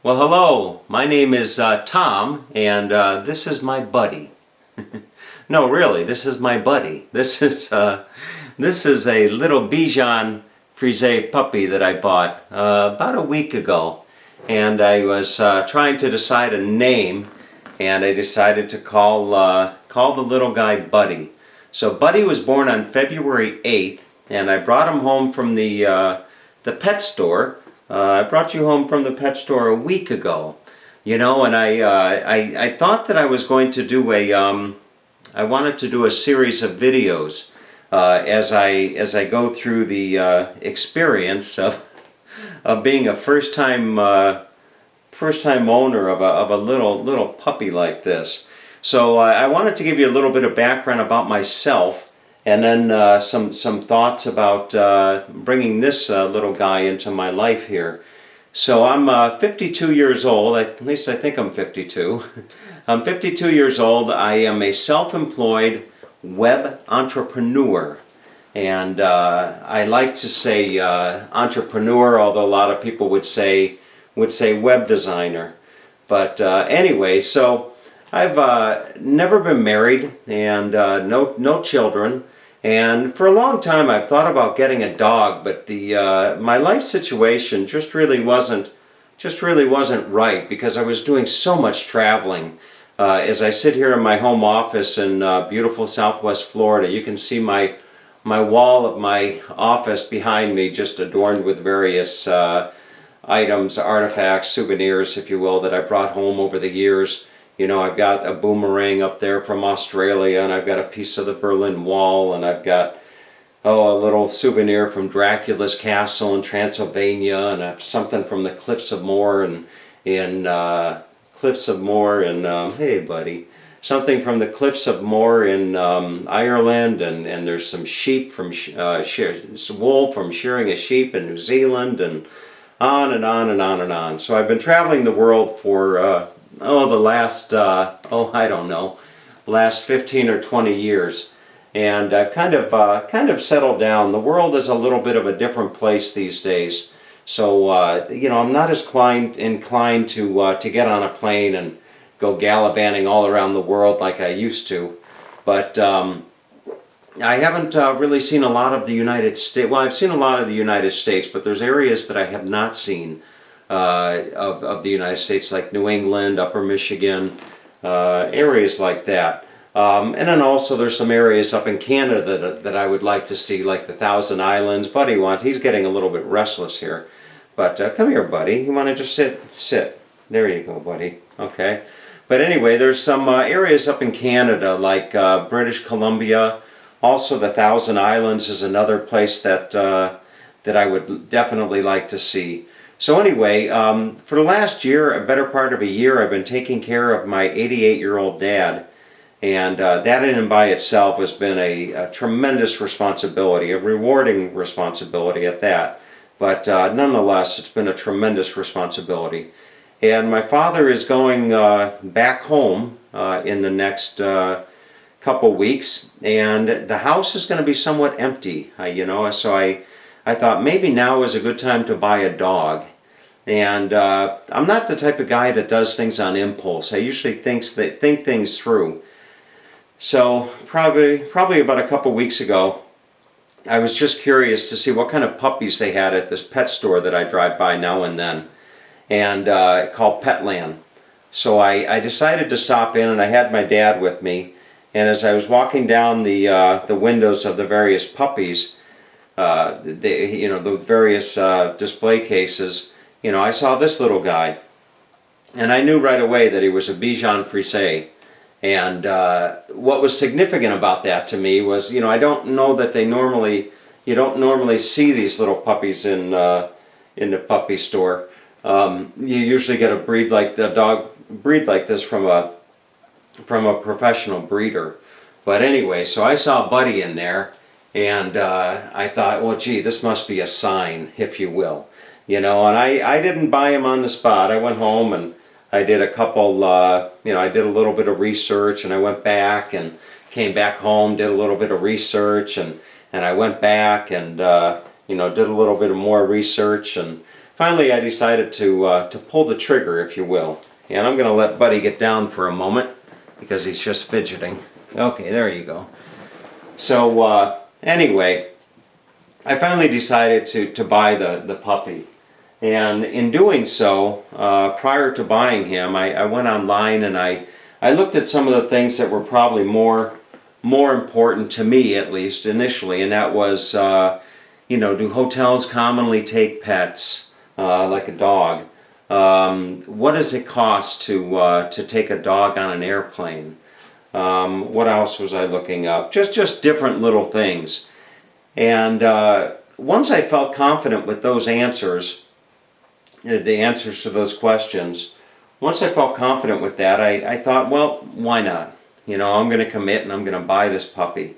Well, hello. My name is Tom, and this is my buddy. No, really, this is my buddy. This is a little Bichon Frise puppy that I bought about a week ago, and I was trying to decide a name, and I decided to call the little guy Buddy. So Buddy was born on February 8th, and I brought him home from the pet store. I brought you home from the pet store a week ago, and I thought that I was going to do I wanted to do a series of videos as I go through the experience of being a first-time owner of a little puppy like this. So I wanted to give you a little bit of background about myself, and then some thoughts about bringing this little guy into my life here. So I'm 52 years old, at least I think I'm 52. I'm 52 years old. I am a self-employed web entrepreneur. And I like to say entrepreneur, although a lot of people would say web designer. But anyway, so I've never been married and no children. And for a long time I've thought about getting a dog, but my life situation just really wasn't right, because I was doing so much traveling. As I sit here in my home office in beautiful Southwest Florida, you can see my wall of my office behind me, just adorned with various items, artifacts, souvenirs, if you will, that I brought home over the years. I've got a boomerang up there from Australia, and I've got a piece of the Berlin Wall, and I've got a little souvenir from Dracula's castle in Transylvania, and I have something from the Cliffs of Moher hey buddy, something from the Cliffs of Moher in Ireland, and there's some sheep from wool from shearing a sheep in New Zealand, and on and on and on and on. So I've been traveling the world for the last I don't know, last 15 or 20 years, and I've kind of settled down. The world is a little bit of a different place these days, so I'm not as inclined to get on a plane and go gallivanting all around the world like I used to. But I haven't really seen a lot of the United States. Well, I've seen a lot of the United States, but there's areas that I have not seen of the United States, like New England, Upper Michigan, areas like that. And then also there's some areas up in Canada that I would like to see, like the Thousand Islands. He's getting a little bit restless here. But come here, buddy. You want to just sit? There you go, buddy. Okay. But anyway, there's some areas up in Canada, like British Columbia. Also, the Thousand Islands is another place that I would definitely like to see. So anyway, for the last year, a better part of a year, I've been taking care of my 88-year-old dad. And that in and by itself has been a tremendous responsibility, a rewarding responsibility at that. But nonetheless, it's been a tremendous responsibility. And my father is going back home in the next couple weeks, and the house is going to be somewhat empty, so I thought maybe now is a good time to buy a dog. And I'm not the type of guy that does things on impulse. I usually think things through. So probably about a couple weeks ago, I was just curious to see what kind of puppies they had at this pet store that I drive by now and then, and called Petland. So I decided to stop in, and I had my dad with me. And as I was walking down the windows of the various puppies, the various display cases, I saw this little guy, and I knew right away that he was a Bichon Frise. And what was significant about that to me was, I don't know that you don't normally see these little puppies in the puppy store. You usually get a dog breed like this from a professional breeder. But anyway, so I saw Buddy in there, and I thought, well, gee, this must be a sign, if you will. And I didn't buy him on the spot. I went home and I did a couple, I did a little bit of research, and I went back and came back home, did a little bit of research, and I went back and, did a little bit of more research, and finally I decided to pull the trigger, if you will. And I'm going to let Buddy get down for a moment because he's just fidgeting. Okay, there you go. So anyway, I finally decided to buy the puppy. And in doing so, prior to buying him, I went online and I looked at some of the things that were probably more important to me, at least initially, and that was, do hotels commonly take pets, like a dog? What does it cost to take a dog on an airplane? What else was I looking up? Just different little things. And once I felt confident with those answers, the answers to those questions, once I felt confident with that, I thought, well, why not? I'm going to commit and I'm going to buy this puppy.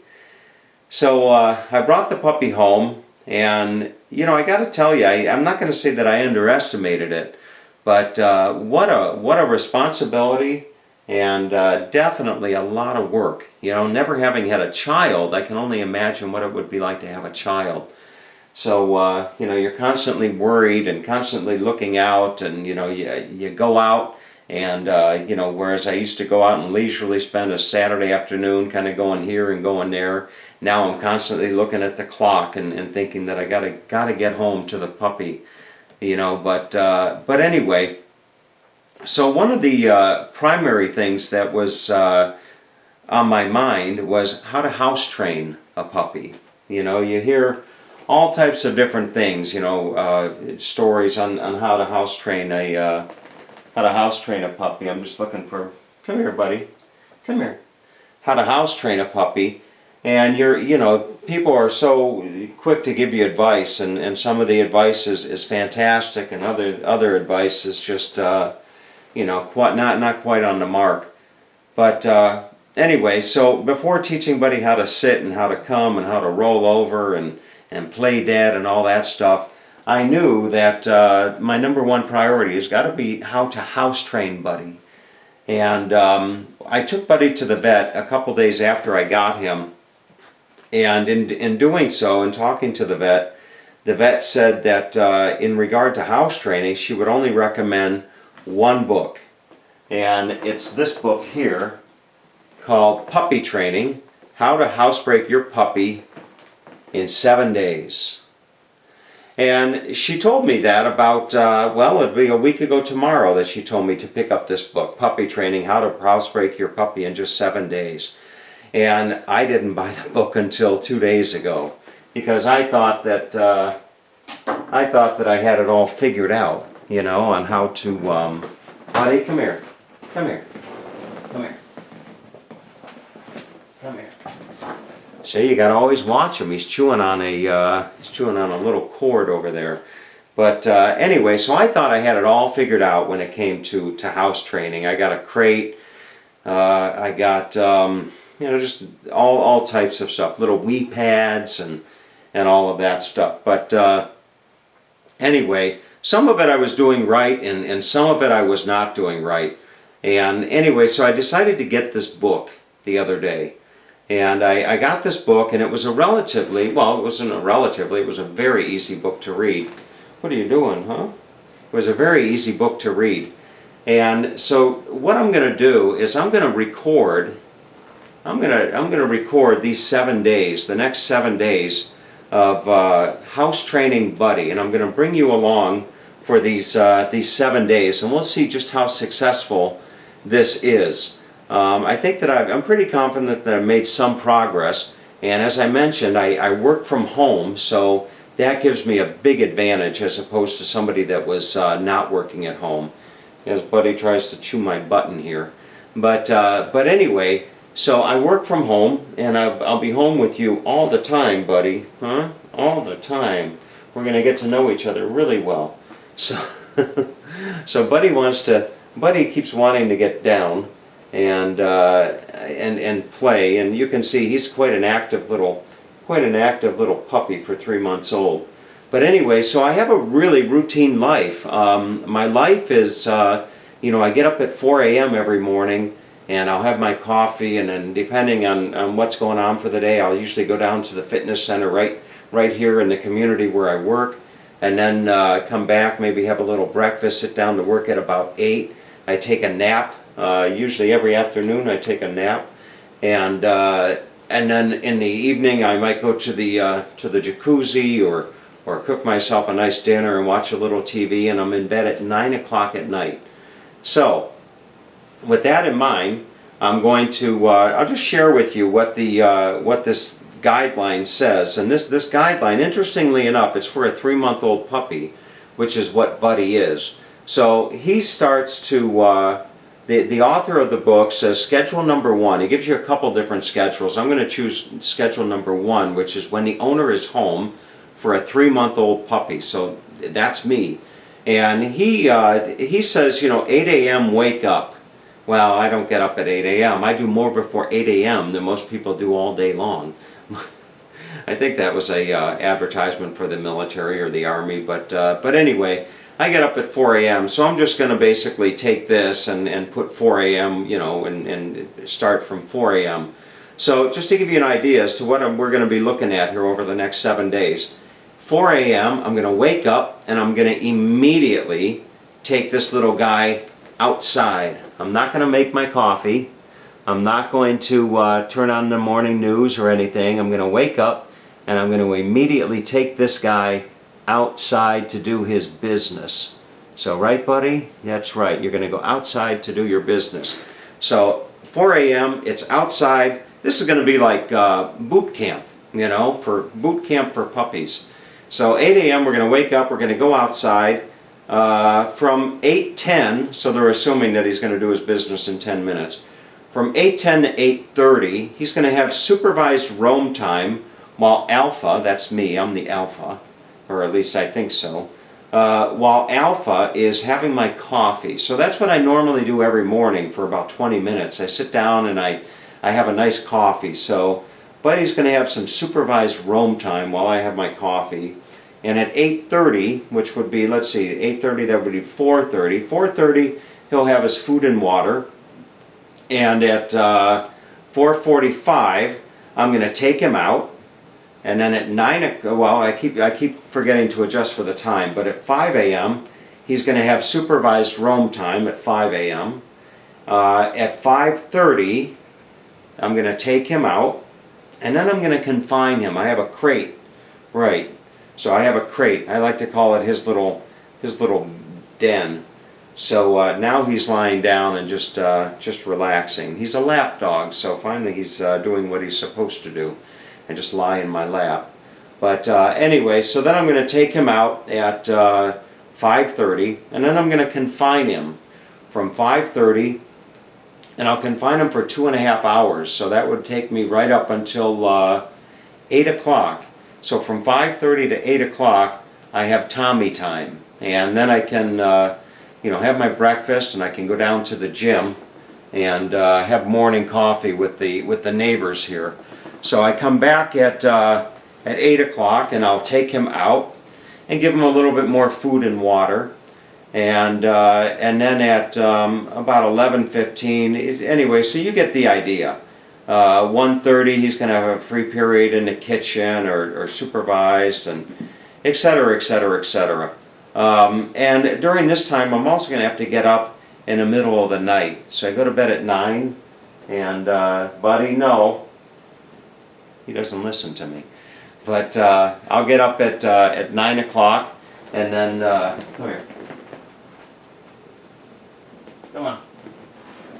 So I brought the puppy home, and I got to tell you, I'm not going to say that I underestimated it, but what a responsibility, and definitely a lot of work. Never having had a child, I can only imagine what it would be like to have a child. So you're constantly worried and constantly looking out, and you go out. And, whereas I used to go out and leisurely spend a Saturday afternoon kind of going here and going there, now I'm constantly looking at the clock and thinking that I gotta get home to the puppy, but anyway, so one of the primary things that was on my mind was how to house train a puppy. You hear all types of different things, stories on how to house train a puppy. I'm just looking for, come here, buddy, come here. How to house train a puppy, and people are so quick to give you advice, and some of the advice is fantastic, and other advice is just quite not quite on the mark. But anyway, so before teaching Buddy how to sit and how to come and how to roll over and play dead and all that stuff, I knew that my number one priority has got to be how to house train Buddy. And I took Buddy to the vet a couple days after I got him. And in doing so, in talking to the vet said that in regard to house training, she would only recommend one book. And it's this book here called Puppy Training, How to Housebreak Your Puppy in 7 Days. And she told me that about, it'd be a week ago tomorrow that she told me to pick up this book, Puppy Training, How to Housebreak Your Puppy in Just 7 Days. And I didn't buy the book until 2 days ago, because I thought that I had it all figured out, on how to, Buddy, come here, come here, come here, come here. So you got to always watch him. He's chewing on a little cord over there. But anyway, so I thought I had it all figured out when it came to house training. I got a crate. I got just all types of stuff, little wee pads and all of that stuff. But anyway, some of it I was doing right, and some of it I was not doing right. And anyway, so I decided to get this book the other day. And I got this book, and it was it wasn't a relatively, it was a very easy book to read. What are you doing, huh? It was a very easy book to read. And so what I'm going to do is I'm going to record these 7 days, the next 7 days of house training Buddy, and I'm going to bring you along for these 7 days, and we'll see just how successful this is. I think that I'm pretty confident that I've made some progress, and as I mentioned, I work from home, so that gives me a big advantage as opposed to somebody that was not working at home. As Buddy tries to chew my button here. But anyway, so I work from home, and I'll be home with you all the time, Buddy. Huh? All the time. We're going to get to know each other really well. So, so Buddy keeps wanting to get down and play, and you can see he's quite an active little puppy for 3 months old. But anyway, so I have a really routine life. My life is, I get up at 4 a.m. every morning, and I'll have my coffee, and then depending on what's going on for the day, I'll usually go down to the fitness center right here in the community where I work. and then come back, maybe have a little breakfast, sit down to work at about 8. I take a nap. Usually every afternoon I take a nap, and then in the evening I might go to the jacuzzi, or cook myself a nice dinner and watch a little TV, and I'm in bed at 9 o'clock at night. So with that in mind, I'm going to I'll just share with you what this guideline says. And this guideline, interestingly enough, it's for a 3-month-old puppy, which is what Buddy is. So he starts to the author of the book says schedule number 1. He gives you a couple different schedules. I'm going to choose schedule number 1, which is when the owner is home for a 3-month-old puppy. So that's me. And he says, 8 a.m. wake up. Well, I don't get up at 8 a.m. I do more before 8 a.m. than most people do all day long. I think that was a advertisement for the military or the army, but anyway, I get up at 4 a.m. So I'm just going to basically take this and put 4 a.m. and start from 4 a.m. So just to give you an idea as to what we're going to be looking at here over the next 7 days. 4 a.m. I'm going to wake up and I'm going to immediately take this little guy outside. I'm not going to make my coffee. I'm not going to turn on the morning news or anything. I'm going to wake up and I'm going to immediately take this guy outside to do his business. So right, buddy? That's right. You're going to go outside to do your business. So 4 a.m. it's outside. This is going to be like boot camp, for boot camp for puppies. So 8 a.m. we're going to wake up. We're going to go outside. From 8:10, so they're assuming that he's going to do his business in 10 minutes. From 8:10 to 8:30, he's going to have supervised roam time while Alpha, that's me, I'm the Alpha, or at least I think so, while Alpha is having my coffee. So that's what I normally do every morning for about 20 minutes. I sit down and I have a nice coffee. So Buddy's going to have some supervised roam time while I have my coffee. And at 8:30, which would be, let's see, 8:30, that would be 4:30. 4:30, he'll have his food and water. And at 4:45, I'm going to take him out. And then at 9 o'clock, well, I keep forgetting to adjust for the time, but at 5 a.m., he's going to have supervised roam time at 5 a.m. At 5:30, I'm going to take him out, and then I'm going to confine him. I have a crate, right? So I have a crate. I like to call it his little den. So now he's lying down and just relaxing. He's a lap dog, so finally he's doing what he's supposed to do, and just lie in my lap. But anyway, so then I'm going to take him out at 5:30, and then I'm going to confine him from 5:30, and I'll confine him for 2.5 hours. So that would take me right up until 8 o'clock. So from 5:30 to 8 o'clock, I have Tommy time, and then I can, have my breakfast, and I can go down to the gym and have morning coffee with the neighbors here. So I come back at 8 o'clock, and I'll take him out and give him a little bit more food and water, and then at about 11:15, anyway. So you get the idea. 1:30, he's going to have a free period in the kitchen or supervised, and et cetera, et cetera, et cetera. And during this time, I'm also going to have to get up in the middle of the night. So I go to bed at 9, and Buddy, no, he doesn't listen to me. But I'll get up at 9 o'clock, and then, come here. Come on.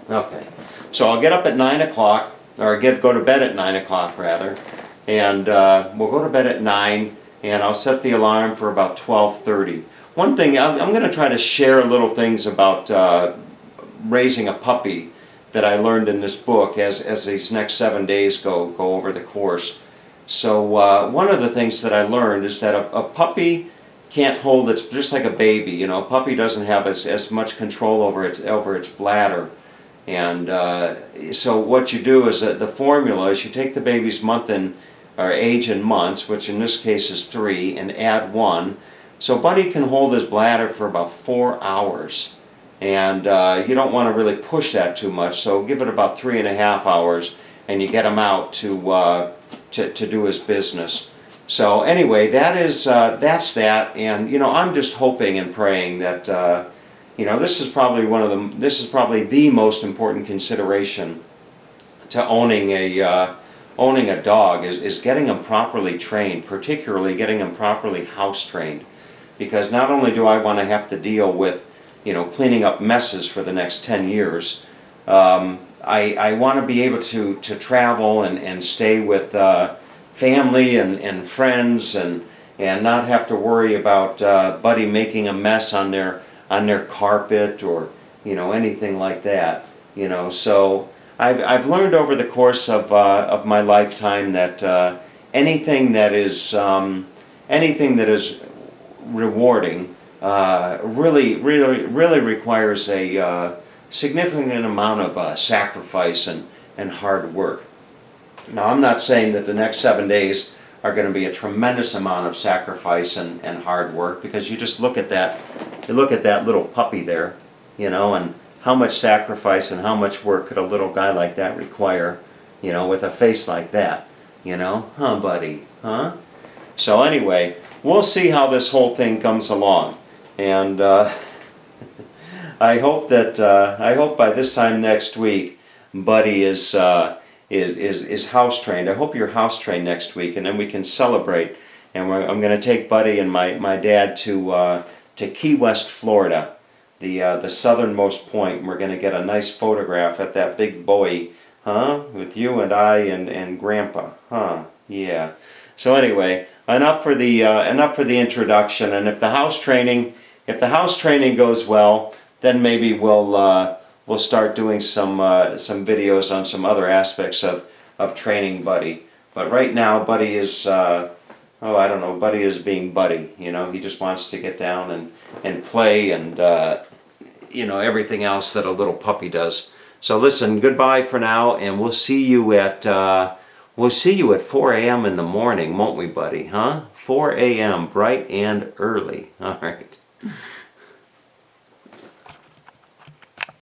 Okay. So I'll get up at 9 o'clock. Or go to bed at 9 o'clock rather, and we'll go to bed at 9, and I'll set the alarm for about 12:30. One thing, I'm going to try to share little things about raising a puppy that I learned in this book as these next 7 days go over the course. So one of the things that I learned is that a puppy can't hold its, just like a baby, a puppy doesn't have as much control over its bladder. And so what you do is that the formula is you take the baby's age in months, which in this case is 3, and add 1. So Buddy can hold his bladder for about 4 hours. And you don't want to really push that too much, so give it about 3.5 hours, and you get him out to do his business. So anyway, that's that, and I'm just hoping and praying that this is probably the most important consideration to owning a dog is getting them properly trained, particularly getting them properly house trained, because not only do I want to have to deal with cleaning up messes for the next 10 years, I want to be able to travel and stay with family and friends and not have to worry about Buddy making a mess on their carpet or anything like that. So I've learned over the course of my lifetime that anything that is rewarding really requires a significant amount of sacrifice and hard work. Now, I'm not saying that the next 7 days are going to be a tremendous amount of sacrifice and hard work, because you just look at that little puppy there, and how much sacrifice and how much work could a little guy like that require, with a face like that, huh, buddy, huh? So anyway, we'll see how this whole thing comes along, and I hope by this time next week, Buddy is house trained. I hope you're house trained next week, and then we can celebrate. And I'm going to take Buddy and my dad to Key West, Florida, the southernmost point. We're going to get a nice photograph at that big buoy, huh? With you and I and Grandpa, huh? Yeah. So anyway, enough for the introduction. And if the house training goes well, then maybe we'll start doing some videos on some other aspects of training Buddy. But right now, Buddy is I don't know, Buddy is being Buddy. He just wants to get down and play and everything else that a little puppy does. So listen, goodbye for now, and we'll see you at 4 a.m. in the morning, won't we, Buddy? Huh? 4 a.m. bright and early. All right.